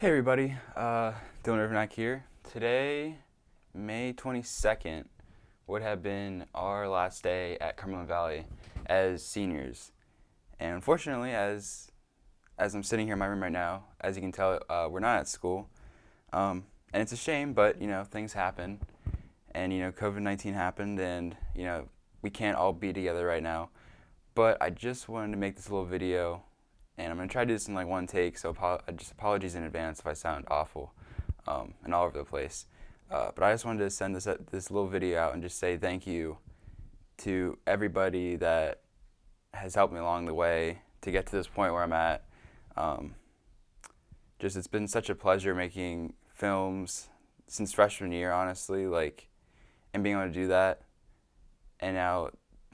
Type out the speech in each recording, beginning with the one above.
Hey everybody, Dylan Irvinack here. Today, May 22nd, would have been our last day at Cumberland Valley as seniors. And unfortunately, as I'm sitting here in my room right now, as you can tell, we're not at school. And it's a shame, but things happen. And COVID-19 happened, and we can't all be together right now. But I just wanted to make this little video, and I'm gonna try to do this in like one take. So just apologies in advance if I sound awful and all over the place. But I just wanted to send this little video out and just say thank you to everybody that has helped me along the way to get to this point where I'm at. Um, just it's been such a pleasure making films since freshman year, honestly, and being able to do that. And now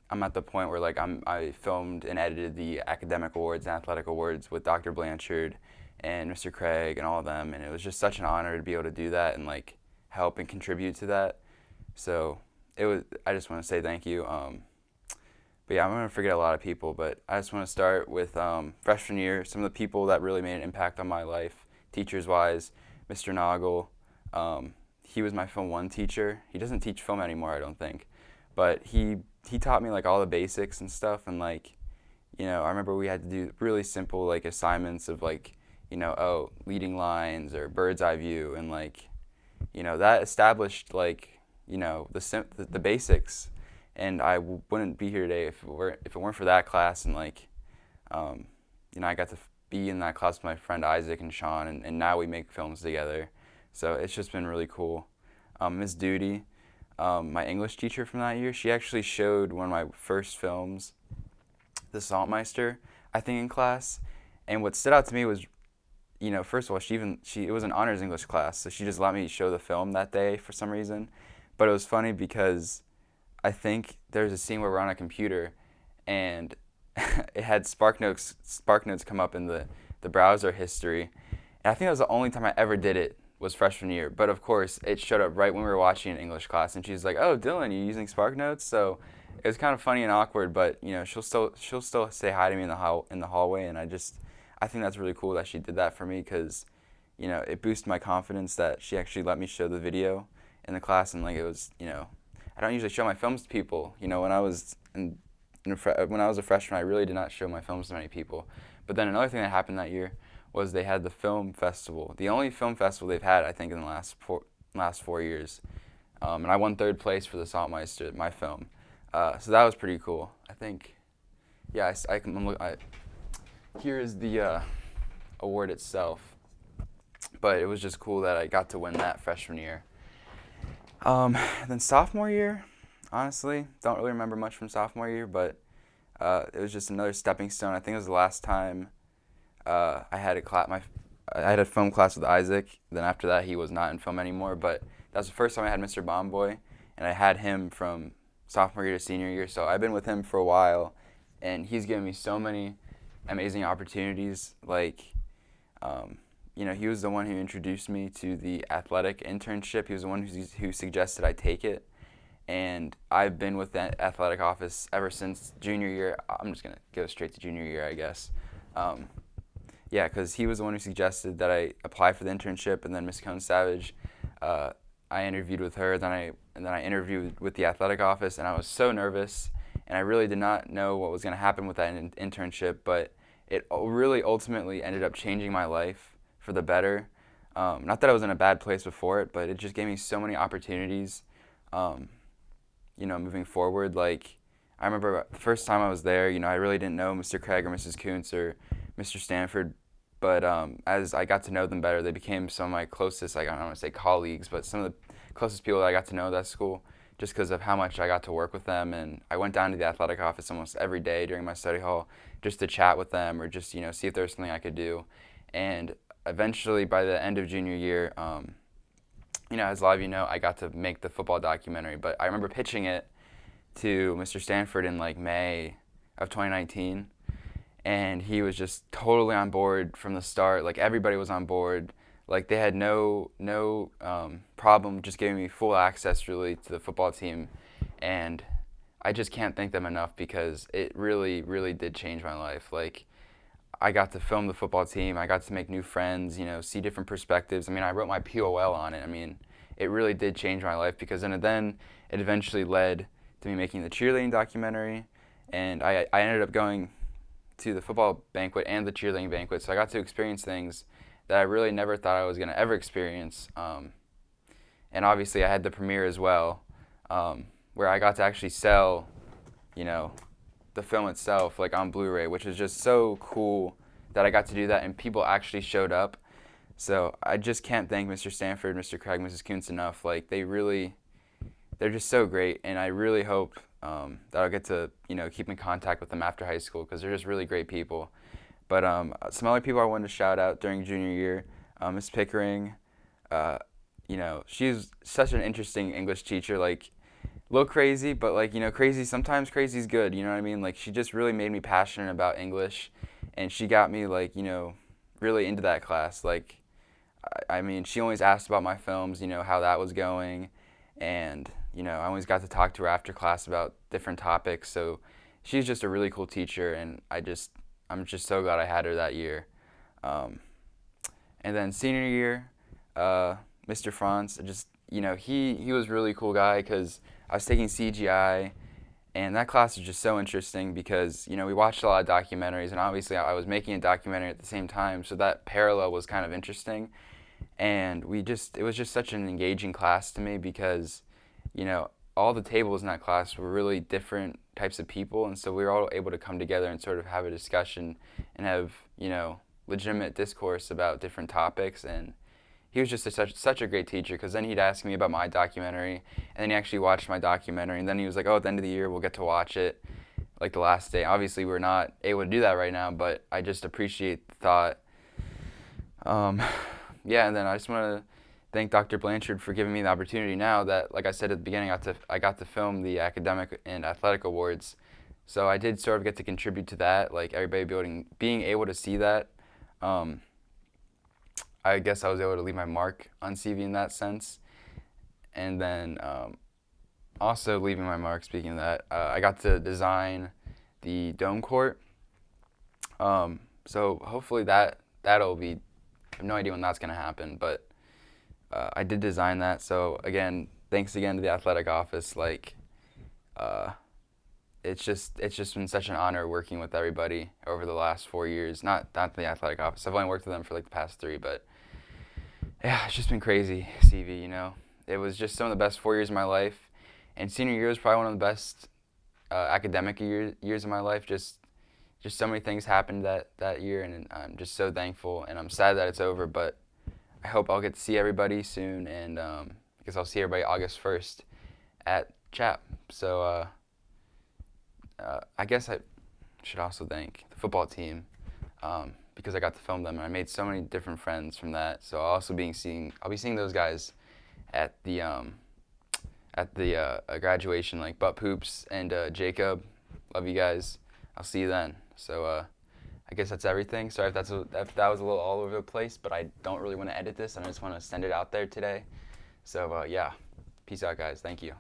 I'm at the point where I filmed and edited the academic awards and athletic awards with Dr. Blanchard and Mr. Craig and all of them, and it was just such an honor to be able to do that and help and contribute to that. So I just want to say thank you. But yeah, I'm gonna forget a lot of people, but I just want to start with freshman year. Some of the people that really made an impact on my life, teachers wise, Mr. Noggle. He was my film one teacher. He doesn't teach film anymore, I don't think, but he taught me all the basics and stuff, and I remember we had to do really simple assignments of leading lines or bird's eye view, and that established the basics. And wouldn't be here today if it weren't for that class, and I got to be in that class with my friend Isaac and Sean, and now we make films together. So it's just been really cool. Miss Duty, my English teacher from that year, she actually showed one of my first films, The Saltmeister, I think, in class. And what stood out to me was, first of all, it was an honors English class, so she just let me show the film that day for some reason. But it was funny because I think there's a scene where we're on a computer, and it had SparkNotes come up in the browser history. And I think that was the only time I ever did it, was freshman year. But of course, it showed up right when we were watching an English class, and she's like, "Oh, Dylan, you using SparkNotes?" So it was kind of funny and awkward, but she'll still say hi to me in the hallway, and I think that's really cool that she did that for me, because it boosted my confidence that she actually let me show the video in the class. And it was, I don't usually show my films to people. When I was when I was a freshman, I really did not show my films to many people. But then another thing that happened that year was they had the film festival, the only film festival they've had, I think, in the last 4 years. And I won third place for the Saltmeister, my film. So that was pretty cool. I think, yeah, I can look. Here is the award itself. But it was just cool that I got to win that freshman year. Then sophomore year, honestly, don't really remember much from sophomore year, but it was just another stepping stone. I think it was the last time I had a film class with Isaac. Then after that, he was not in film anymore. But that was the first time I had Mr. Bomboy, and I had him from sophomore year to senior year. So I've been with him for a while, and he's given me so many amazing opportunities. He was the one who introduced me to the athletic internship. He was the one who suggested I take it. And I've been with the athletic office ever since junior year. I'm just going to go straight to junior year, I guess. Yeah, because he was the one who suggested that I apply for the internship, and then Miss Cone Savage, I interviewed with her, and then I interviewed with the athletic office, and I was so nervous, and I really did not know what was going to happen with that internship, but it really ultimately ended up changing my life for the better. Not that I was in a bad place before it, but it just gave me so many opportunities, moving forward. I remember the first time I was there, I really didn't know Mr. Craig or Mrs. Kuntz or Mr. Stanford, but as I got to know them better, they became some of my closest, I don't want to say colleagues, but some of the closest people that I got to know at that school, just because of how much I got to work with them. And I went down to the athletic office almost every day during my study hall just to chat with them, or just, see if there was something I could do. And eventually, by the end of junior year, as a lot of you know, I got to make the football documentary. But I remember pitching it to Mr. Stanford in May of 2019, and he was just totally on board from the start. Everybody was on board. They had no problem just giving me full access really to the football team, and I just can't thank them enough, because it really, really did change my life. I got to film the football team. I got to make new friends, see different perspectives. I mean, I wrote my POL on it. I mean, it really did change my life because then it eventually led to me making the cheerleading documentary, and I ended up going to the football banquet and the cheerleading banquet, so I got to experience things that I really never thought I was going to ever experience. And obviously I had the premiere as well, where I got to actually sell, the film itself, like on Blu-ray, which is just so cool that I got to do that and people actually showed up. So I just can't thank Mr. Stanford, Mr. Craig, Mrs. Kuntz enough. Like they're just so great, and I really hope that I'll get to keep in contact with them after high school because they're just really great people. But some other people I wanted to shout out during junior year, Miss Pickering. She's such an interesting English teacher. Like a little crazy, but crazy. Sometimes crazy is good. You know what I mean? Like she just really made me passionate about English, and she got me really into that class. Like I mean, she always asked about my films, how that was going, and I always got to talk to her after class about different topics. So she's just a really cool teacher, and I'm just so glad I had her that year. And then senior year, Mr. Franz, he was a really cool guy because I was taking CGI, and that class was just so interesting because we watched a lot of documentaries, and obviously I was making a documentary at the same time, so that parallel was kind of interesting. And it was just such an engaging class to me because all the tables in that class were really different types of people, and so we were all able to come together and sort of have a discussion and have legitimate discourse about different topics. And he was just such a great teacher because then he'd ask me about my documentary, and then he actually watched my documentary, and then he was like, oh, at the end of the year we'll get to watch it like the last day. Obviously we're not able to do that right now, but I just appreciate the thought. Yeah, and then I just want to thank Dr. Blanchard for giving me the opportunity now that, like I said at the beginning, I got to film the academic and athletic awards. So I did sort of get to contribute to that, like everybody being able to see that. I guess I was able to leave my mark on CV in that sense. And then also leaving my mark, speaking of that, I got to design the dome court. So hopefully that'll be, I have no idea when that's going to happen, but I did design that. So again, thanks again to the athletic office. It's just been such an honor working with everybody over the last 4 years. Not the athletic office. I've only worked with them for the past 3, but yeah, it's just been crazy, CV. It was just some of the best 4 years of my life, and senior year was probably one of the best academic years of my life. Just so many things happened that year, and I'm just so thankful, and I'm sad that it's over, but I hope I'll get to see everybody soon, and I guess I'll see everybody August 1st at CHAP. So I guess I should also thank the football team because I got to film them, and I made so many different friends from that. So I'll be seeing those guys at the graduation, like Butt Poops and Jacob. Love you guys. I'll see you then. So I guess that's everything. Sorry if that was a little all over the place, but I don't really want to edit this, and I just want to send it out there today. So yeah, peace out, guys. Thank you.